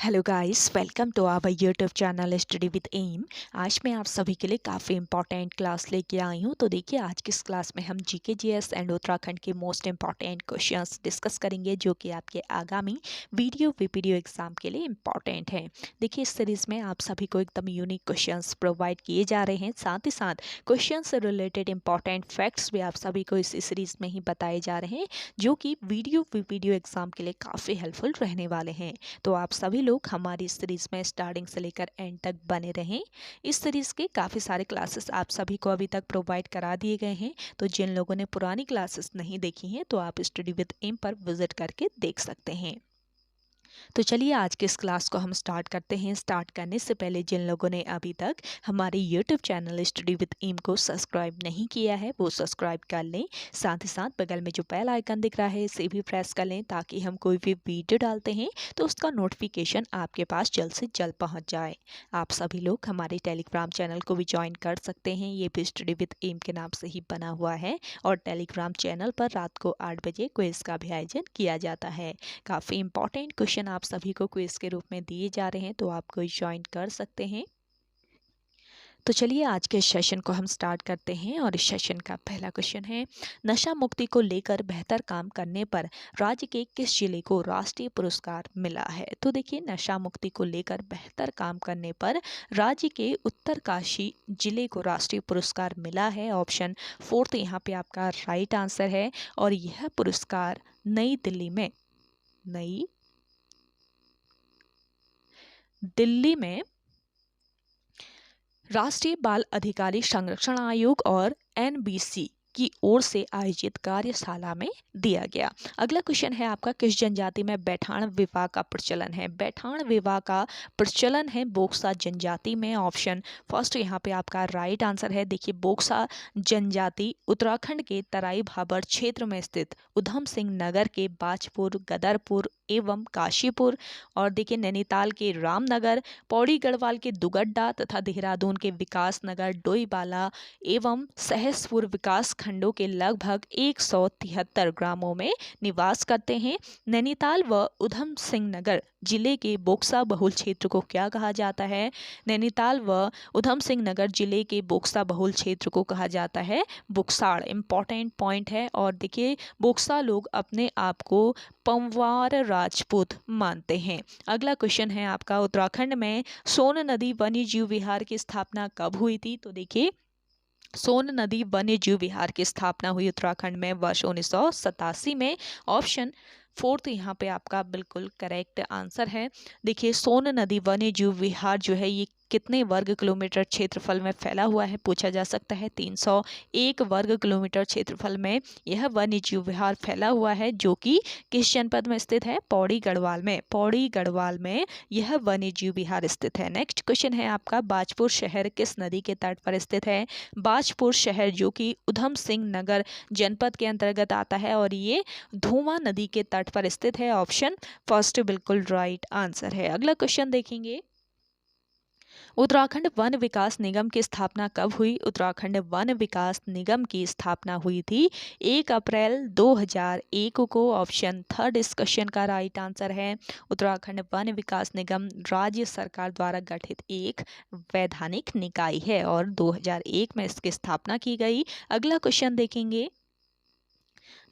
Hello guys, welcome to our YouTube channel study with M. आज मैं आप सभी के लिए काफ़ी इंपॉर्टेंट क्लास लेके आई हूँ। तो देखिए, आज की इस क्लास में हम जीके जीएस एंड उत्तराखंड के मोस्ट इंपॉर्टेंट क्वेश्चंस डिस्कस करेंगे, जो कि आपके आगामी वीडियो वीपीडीओ एग्जाम के लिए इंपॉर्टेंट हैं। देखिए, इस सीरीज़ में आप सभी को एकदम यूनिक क्वेश्चंस प्रोवाइड किए जा रहे हैं। साथ ही साथ क्वेश्चन से रिलेटेड इंपॉर्टेंट फैक्ट्स भी आप सभी को इस सीरीज़ में ही बताए जा रहे हैं, जो कि वीडियो वीपीडीओ एग्जाम के लिए काफ़ी हेल्पफुल रहने वाले हैं। तो आप सभी लोग हमारी इस सीरीज़ में स्टार्टिंग से लेकर एंड तक बने रहें। इस सीरीज़ के काफ़ी सारे क्लासेस आप सभी को अभी तक प्रोवाइड करा दिए गए हैं। तो जिन लोगों ने पुरानी क्लासेस नहीं देखी हैं, तो आप स्टडी विद एम पर विजिट करके देख सकते हैं। तो चलिए, आज के इस क्लास को हम स्टार्ट करते हैं। स्टार्ट करने से पहले जिन लोगों ने अभी तक हमारे YouTube channel study with M को सब्सक्राइब नहीं किया है, वो सब्सक्राइब कर लें। साथ ही साथ बगल में जो बेल आइकन दिख रहा है, इसे भी प्रेस कर लें, ताकि हम कोई भी वीडियो डालते हैं तो उसका नोटिफिकेशन आपके पास जल्द से जल्द पहुँच जाए। आप सभी लोग हमारे टेलीग्राम चैनल को भी ज्वाइन कर सकते हैं। ये भी स्टडी विद एम के नाम से ही बना हुआ है, और टेलीग्राम चैनल पर रात को 8 बजे क्विज का भी आयोजन किया जाता है। काफ़ी इंपॉर्टेंट क्वेश्चन आप सभी को क्विज के रूप में दिए जा रहे हैं, तो आप कोई ज्वाइन कर सकते हैं। तो चलिए, आज के सेशन को हम स्टार्ट करते हैं, और इस सेशन का पहला क्वेश्चन है, नशा मुक्ति को लेकर बेहतर काम करने पर राज्य के किस जिले को राष्ट्रीय पुरस्कार मिला है? तो देखिए, नशा मुक्ति को लेकर बेहतर काम करने पर राज्य के उत्तरकाशी जिले को राष्ट्रीय पुरस्कार मिला है। ऑप्शन 4 यहाँ पे आपका राइट आंसर है, और यह पुरस्कार नई दिल्ली में राष्ट्रीय बाल अधिकारी संरक्षण आयोग और एनबीसी की ओर से आयोजित कार्यशाला में दिया गया। अगला क्वेश्चन है आपका, किस जनजाति में बैठाण विवाह का प्रचलन है? बैठाण विवाह का प्रचलन है बोक्सा जनजाति में। ऑप्शन फर्स्ट यहाँ पे आपका राइट आंसर है। देखिए, बोक्सा जनजाति उत्तराखंड के तराई भाबर क्षेत्र में स्थित उधम सिंह नगर के बाजपुर, गदरपुर एवं काशीपुर, और देखिए नैनीताल के रामनगर, पौड़ी गढ़वाल के दुगड्डा तथा देहरादून के विकास नगर, डोईवाला एवं सहसपुर विकास खंडों के लगभग 173 ग्रामों में निवास करते हैं। नैनीताल व उधम सिंह नगर जिले के बोक्सा बहुल क्षेत्र को क्या कहा जाता है? नैनीताल व उधम सिंह नगर जिले के बोक्सा बहुल क्षेत्र को कहा जाता है बुक्साड़। इंपॉर्टेंट पॉइंट है। और देखिए, बोक्सा लोग अपने आप को पंवार राजपूत मानते हैं। अगला क्वेश्चन है आपका, उत्तराखंड में सोन नदी वन्य जीव विहार की स्थापना कब हुई थी? तो देखिए, सोन नदी वन्य जीव विहार की स्थापना हुई उत्तराखंड में वर्ष 1987 में। ऑप्शन 4 यहाँ पे आपका बिल्कुल करेक्ट आंसर है। देखिए, सोन नदी वन्य जीव विहार जो है, ये कितने वर्ग किलोमीटर क्षेत्रफल में फैला हुआ है, पूछा जा सकता है। 301 वर्ग किलोमीटर क्षेत्रफल में यह वन्य जीव विहार फैला हुआ है, जो कि किस जनपद में स्थित है? पौड़ी गढ़वाल में। पौड़ी गढ़वाल में यह वन्य जीव विहार स्थित है। नेक्स्ट क्वेश्चन है आपका, बाजपुर शहर किस नदी के तट पर स्थित है? बाजपुर शहर जो कि उधम सिंह नगर जनपद के अंतर्गत आता है, और ये धुआं नदी के तट पर स्थित है। ऑप्शन फर्स्ट बिल्कुल राइट आंसर है। अगला क्वेश्चन देखेंगे, उत्तराखंड वन विकास निगम की स्थापना कब हुई? उत्तराखंड वन विकास निगम की स्थापना हुई थी 1 अप्रैल 2001 को। ऑप्शन थर्ड इस क्वेश्चन का राइट आंसर है। उत्तराखंड वन विकास निगम राज्य सरकार द्वारा गठित एक वैधानिक निकाय है, और 2001 में इसकी स्थापना की गई। अगला क्वेश्चन देखेंगे,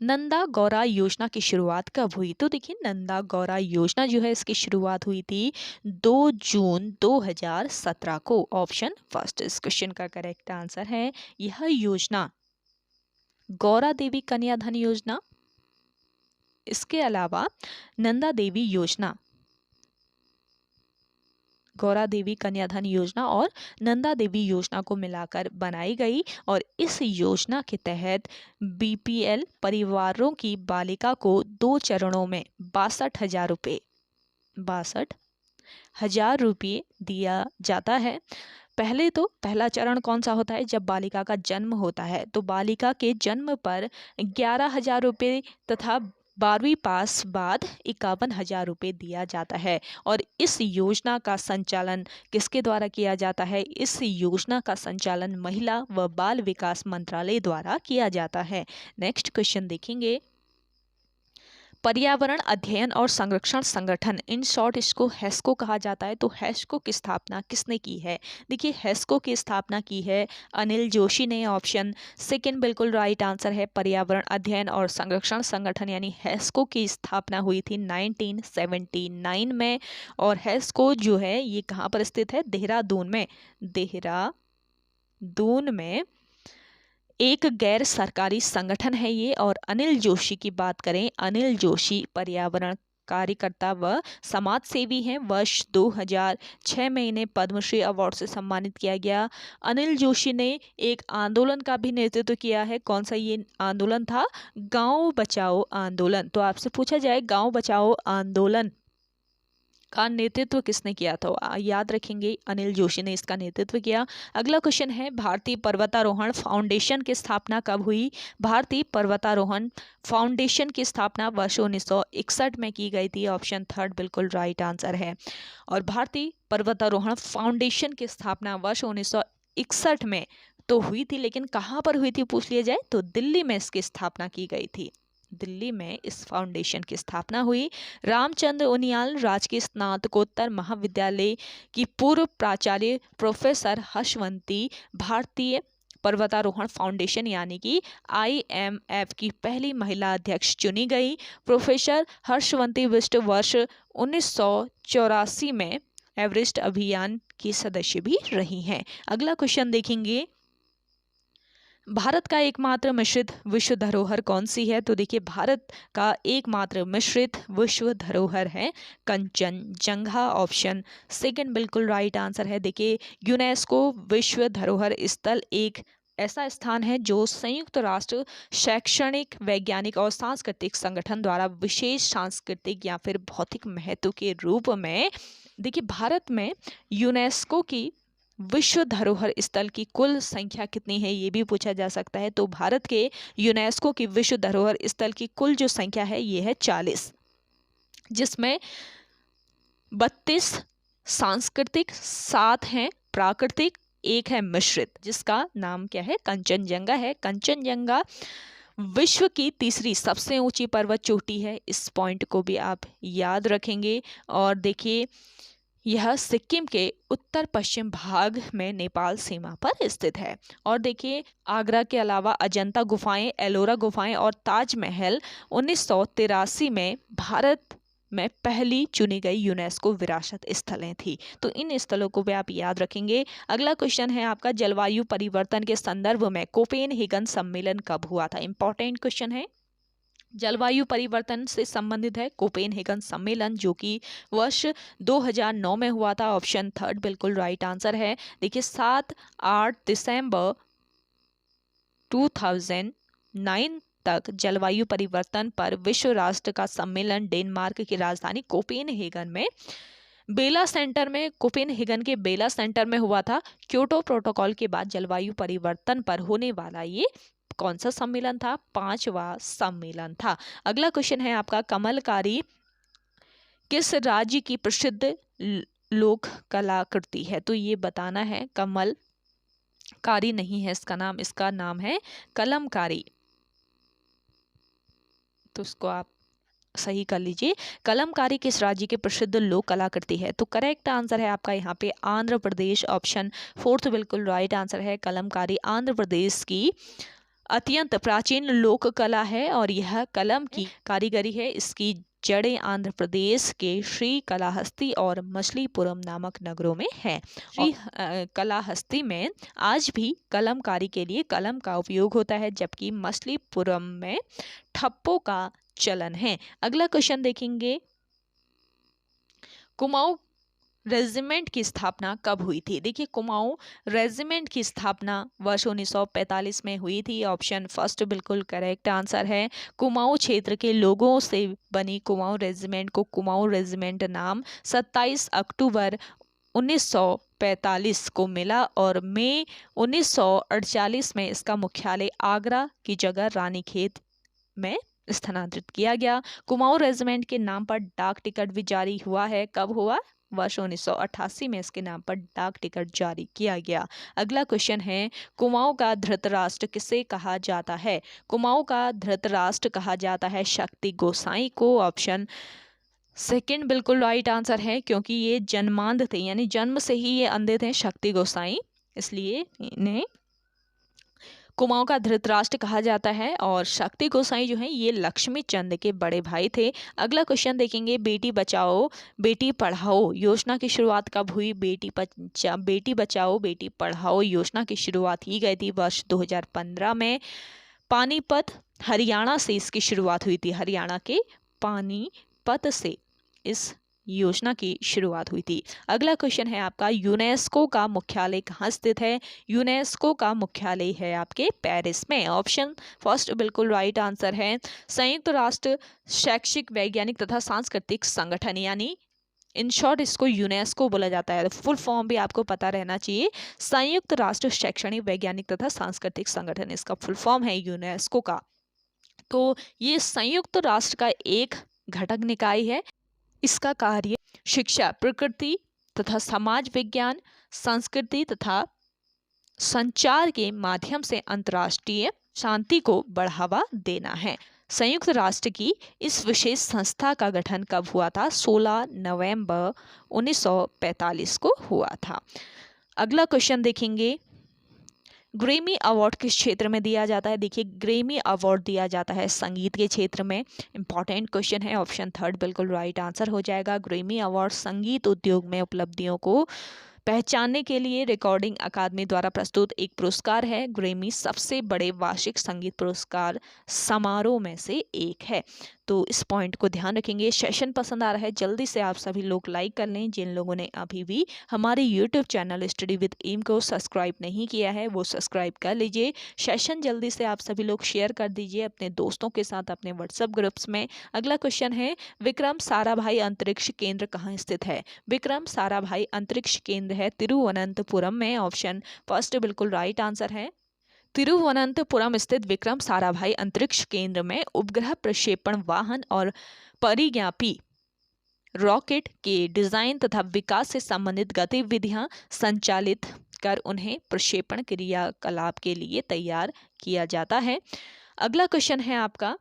नंदा गौरा योजना की शुरुआत कब हुई? तो देखिए, नंदा गौरा योजना जो है, इसकी शुरुआत हुई थी 2 जून 2017 को। ऑप्शन फर्स्ट इस क्वेश्चन का करेक्ट आंसर है। यह योजना गौरा देवी कन्या धन योजना, इसके अलावा नंदा देवी योजना, गौरा देवी कन्याधन योजना और नंदा देवी योजना को मिलाकर बनाई गई, और इस योजना के तहत बीपीएल परिवारों की बालिका को 2 चरणों में 62,000 रुपये दिया जाता है। पहला चरण कौन सा होता है? जब बालिका का जन्म होता है, तो बालिका के जन्म पर 11,000 रुपये तथा 12वीं पास बाद 51,000 रुपये दिया जाता है। और इस योजना का संचालन किसके द्वारा किया जाता है? इस योजना का संचालन महिला व बाल विकास मंत्रालय द्वारा किया जाता है। नेक्स्ट क्वेश्चन देखेंगे, पर्यावरण अध्ययन और संरक्षण संगठन, इन शॉर्ट इसको हेस्को कहा जाता है। तो हेस्को की स्थापना किसने की है? देखिए हेस्को की स्थापना की है अनिल जोशी ने। ऑप्शन सेकंड बिल्कुल राइट आंसर है। पर्यावरण अध्ययन और संरक्षण संगठन यानी हेस्को की स्थापना हुई थी 1979 में। और हेस्को जो है ये कहाँ पर स्थित है? देहरादून में। देहरादून में एक गैर सरकारी संगठन है ये। और अनिल जोशी की बात करें, अनिल जोशी पर्यावरण कार्यकर्ता व समाज सेवी हैं। वर्ष 2006 में इन्हें पद्मश्री अवार्ड से सम्मानित किया गया। अनिल जोशी ने एक आंदोलन का भी नेतृत्व किया है। कौन सा ये आंदोलन था? गांव बचाओ आंदोलन। तो आपसे पूछा जाए गांव बचाओ आंदोलन का नेतृत्व किसने किया था? याद रखेंगे अनिल जोशी ने इसका नेतृत्व किया। अगला क्वेश्चन है भारतीय पर्वतारोहण फाउंडेशन की स्थापना कब हुई? भारतीय पर्वतारोहण फाउंडेशन की स्थापना वर्ष 1961 में की गई थी। ऑप्शन थर्ड बिल्कुल राइट आंसर है। और भारतीय पर्वतारोहण फाउंडेशन की स्थापना वर्ष 1961 में तो हुई थी, लेकिन कहाँ पर हुई थी पूछ लिया जाए तो दिल्ली में इसकी स्थापना की गई थी। दिल्ली में इस फाउंडेशन की स्थापना हुई। रामचंद्र उनियाल राजकीय स्नातकोत्तर महाविद्यालय की पूर्व प्राचार्य प्रोफेसर हर्षवंती भारतीय पर्वतारोहण फाउंडेशन यानी कि IMF की पहली महिला अध्यक्ष चुनी गई। प्रोफेसर हर्षवंती विश्व वर्ष 1984 में एवरेस्ट अभियान की सदस्य भी रही हैं। अगला क्वेश्चन देखेंगे, भारत का एकमात्र मिश्रित विश्व धरोहर कौन सी है? तो देखिए भारत का एकमात्र मिश्रित विश्व धरोहर है कंचनजंगा। ऑप्शन सेकंड बिल्कुल राइट आंसर है। देखिए यूनेस्को विश्व धरोहर स्थल एक ऐसा स्थान है जो संयुक्त राष्ट्र शैक्षणिक, वैज्ञानिक और सांस्कृतिक संगठन द्वारा विशेष सांस्कृतिक या फिर भौतिक महत्व के रूप में, देखिए भारत में यूनेस्को की विश्व धरोहर स्थल की कुल संख्या कितनी है ये भी पूछा जा सकता है। तो भारत के यूनेस्को की विश्व धरोहर स्थल की कुल जो संख्या है ये है 40, जिसमें 32 सांस्कृतिक, 7 हैं प्राकृतिक, 1 है मिश्रित, जिसका नाम क्या है? कंचनजंगा है। कंचनजंगा विश्व की तीसरी सबसे ऊंची पर्वत चोटी है। इस पॉइंट को भी आप याद रखेंगे। और देखिए यह सिक्किम के उत्तर पश्चिम भाग में नेपाल सीमा पर स्थित है। और देखिए आगरा के अलावा अजंता गुफाएं, एलोरा गुफाएं और ताजमहल 1983 में भारत में पहली चुनी गई यूनेस्को विरासत स्थलें थी। तो इन स्थलों को भी आप याद रखेंगे। अगला क्वेश्चन है आपका, जलवायु परिवर्तन के संदर्भ में कोपेनहेगन सम्मेलन कब हुआ था? इंपॉर्टेंट क्वेश्चन है। जलवायु परिवर्तन से संबंधित है कोपेनहेगन सम्मेलन, जो कि वर्ष 2009 में हुआ था। ऑप्शन थर्ड बिल्कुल राइट आंसर है। देखिए 7-8 दिसंबर 2009 तक जलवायु परिवर्तन पर विश्व राष्ट्र का सम्मेलन डेनमार्क की राजधानी कोपेनहेगन में बेला सेंटर में, कोपेनहेगन के बेला सेंटर में हुआ था। क्योटो प्रोटोकॉल के बाद जलवायु परिवर्तन पर होने वाला ये कौन सा सम्मेलन था? 5वां सम्मेलन था। अगला क्वेश्चन है आपका, कमलकारी किस राज्य की प्रसिद्ध लोक कलाकृति है? तो ये बताना है। कमलकारी नहीं है इसका नाम, इसका नाम है कलमकारी। तो इसको आप सही कर लीजिए। कलमकारी किस राज्य की प्रसिद्ध लोक कलाकृति है? तो करेक्ट आंसर है आपका यहाँ पे आंध्र प्रदेश। ऑप्शन फोर्थ बिल्कुल राइट आंसर है। कलमकारी आंध्र प्रदेश की अत्यंत प्राचीन लोक कला है और यह कलम की कारीगरी है। इसकी जड़ें आंध्र प्रदेश के श्री कलाहस्ती और मछलीपुरम नामक नगरों में है। श्री कलाहस्ती में आज भी कलमकारी के लिए कलम का उपयोग होता है, जबकि मछलीपुरम में ठप्पों का चलन है। अगला क्वेश्चन देखेंगे, कुमाऊं रेजिमेंट की स्थापना कब हुई थी? देखिए कुमाऊं रेजिमेंट की स्थापना वर्ष 1945 में हुई थी। ऑप्शन फर्स्ट बिल्कुल करेक्ट आंसर है। कुमाऊं क्षेत्र के लोगों से बनी कुमाऊं रेजिमेंट को कुमाऊं रेजिमेंट नाम 27 अक्टूबर 1945 को मिला और मई 1948 में इसका मुख्यालय आगरा की जगह रानीखेत में स्थानांतरित किया गया। कुमाऊं रेजिमेंट के नाम पर डाक टिकट भी जारी हुआ है। कब हुआ? वर्ष 1988 में इसके नाम पर डाक टिकट जारी किया गया। अगला क्वेश्चन है, कुमाऊं का धृतराष्ट्र किसे कहा जाता है? कुमाऊं का धृतराष्ट्र कहा जाता है शक्ति गोसाई को। ऑप्शन सेकंड बिल्कुल राइट आंसर है, क्योंकि ये जन्मांध थे, यानी जन्म से ही ये अंधे थे शक्ति गोसाई, इसलिए इन्हें कुमाऊं का धृतराष्ट्र कहा जाता है। और शक्ति गोसाई जो है ये लक्ष्मी चंद के बड़े भाई थे। अगला क्वेश्चन देखेंगे, बेटी बचाओ बेटी पढ़ाओ योजना की शुरुआत कब हुई? बेटी बचाओ बेटी पढ़ाओ योजना की शुरुआत की गई थी वर्ष 2015 में। पानीपत हरियाणा से इसकी शुरुआत हुई थी। हरियाणा के पानीपत से इस योजना की शुरुआत हुई थी। अगला क्वेश्चन है आपका, यूनेस्को का मुख्यालय कहाँ स्थित है? यूनेस्को का मुख्यालय है आपके पेरिस में। ऑप्शन फर्स्ट बिल्कुल राइट आंसर है। संयुक्त राष्ट्र शैक्षिक वैज्ञानिक तथा सांस्कृतिक संगठन, यानी इन शॉर्ट इसको यूनेस्को बोला जाता है। फुल फॉर्म भी आपको पता रहना चाहिए। संयुक्त राष्ट्र शैक्षणिक वैज्ञानिक तथा सांस्कृतिक संगठन, इसका फुल फॉर्म है यूनेस्को का। तो ये संयुक्त राष्ट्र का एक घटक निकाय है। इसका कार्य शिक्षा, प्रकृति तथा समाज विज्ञान, संस्कृति तथा संचार के माध्यम से अंतर्राष्ट्रीय शांति को बढ़ावा देना है। संयुक्त राष्ट्र की इस विशेष संस्था का गठन कब हुआ था? 16 नवंबर 1945 को हुआ था। अगला क्वेश्चन देखेंगे, ग्रैमी अवार्ड किस क्षेत्र में दिया जाता है? देखिए, ग्रैमी अवार्ड दिया जाता है संगीत के क्षेत्र में। इंपॉर्टेंट क्वेश्चन है, ऑप्शन थर्ड बिल्कुल राइट आंसर हो जाएगा। ग्रैमी अवार्ड संगीत उद्योग में उपलब्धियों को पहचानने के लिए रिकॉर्डिंग अकादमी द्वारा प्रस्तुत एक पुरस्कार है। ग्रैमी सबसे बड़े वार्षिक संगीत पुरस्कार समारोह में से एक है। तो इस पॉइंट को ध्यान रखेंगे। सेशन पसंद आ रहा है जल्दी से आप सभी लोग लाइक कर लें। जिन लोगों ने अभी भी हमारे YouTube channel study with M को सब्सक्राइब नहीं किया है वो सब्सक्राइब कर लीजिए। सेशन जल्दी से आप सभी लोग शेयर कर दीजिए अपने दोस्तों के साथ, अपने व्हाट्सएप ग्रुप्स में। अगला क्वेश्चन है, विक्रम साराभाई अंतरिक्ष केंद्र कहाँ स्थित है? विक्रम साराभाई अंतरिक्ष केंद्र है तिरुवनंतपुरम में। ऑप्शन फर्स्ट बिल्कुल राइट आंसर है। तिरुवनंतपुरम स्थित विक्रम साराभाई अंतरिक्ष केंद्र में उपग्रह प्रक्षेपण वाहन और परिज्ञापी रॉकेट के डिजाइन तथा विकास से संबंधित गतिविधियां संचालित कर उन्हें प्रक्षेपण क्रियाकलाप के लिए तैयार किया जाता है। अगला क्वेश्चन है आपका,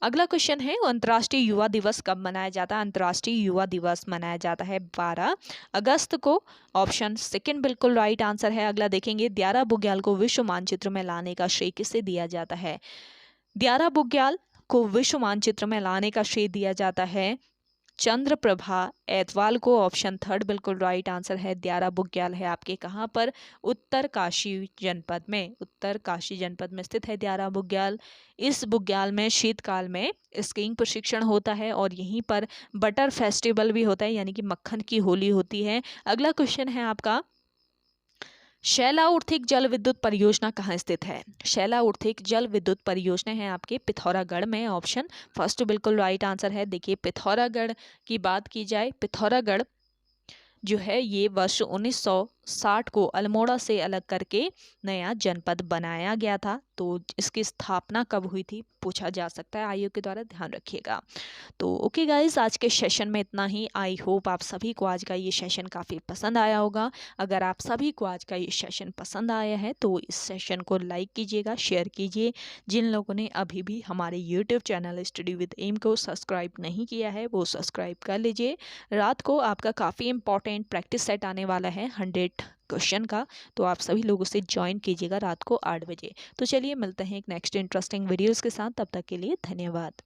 अंतर्राष्ट्रीय युवा दिवस कब मनाया जाता है? अंतर्राष्ट्रीय युवा दिवस मनाया जाता है 12 अगस्त को। ऑप्शन सेकंड बिल्कुल राइट आंसर है। अगला देखेंगे, दियारा बुग्याल को विश्व मानचित्र में लाने का श्रेय किसे दिया जाता है? दियारा बुग्याल को विश्व मानचित्र में लाने का श्रेय दिया जाता है चंद्रप्रभा एतवाल को। ऑप्शन थर्ड बिल्कुल राइट आंसर है। दियारा बुग्याल है आपके कहाँ पर? उत्तरकाशी जनपद में। उत्तरकाशी जनपद में स्थित है दियारा बुग्याल। इस बुग्याल में शीतकाल में स्कीइंग प्रशिक्षण होता है और यहीं पर बटर फेस्टिवल भी होता है, यानी कि मक्खन की होली होती है। अगला क्वेश्चन है आपका, शैलाउर्थिक जल विद्युत परियोजना कहाँ स्थित है? शैलाउर्थिक जल विद्युत परियोजना है आपके पिथौरागढ़ में। ऑप्शन फर्स्ट बिल्कुल राइट आंसर है। देखिए, पिथौरागढ़ की बात की जाए, पिथौरागढ़ जो है ये वर्ष 1960 को अल्मोड़ा से अलग करके नया जनपद बनाया गया था। तो इसकी स्थापना कब हुई थी पूछा जा सकता है आयोग के द्वारा, ध्यान रखिएगा। तो ओके गाइस, आज के सेशन में इतना ही। आई होप आप सभी को आज का ये सेशन काफ़ी पसंद आया होगा। अगर आप सभी को आज का ये सेशन पसंद आया है तो इस सेशन को लाइक कीजिएगा, शेयर कीजिए। जिन लोगों ने अभी भी हमारे YouTube channel study with M को सब्सक्राइब नहीं किया है वो सब्सक्राइब कर लीजिए। रात को आपका काफ़ी इंपॉर्टेंट प्रैक्टिस सेट आने वाला है 100 क्वेश्चन का, तो आप सभी लोगों से ज्वाइन कीजिएगा रात को 8 बजे। तो चलिए मिलते हैं एक नेक्स्ट इंटरेस्टिंग वीडियोस के साथ, तब तक के लिए धन्यवाद।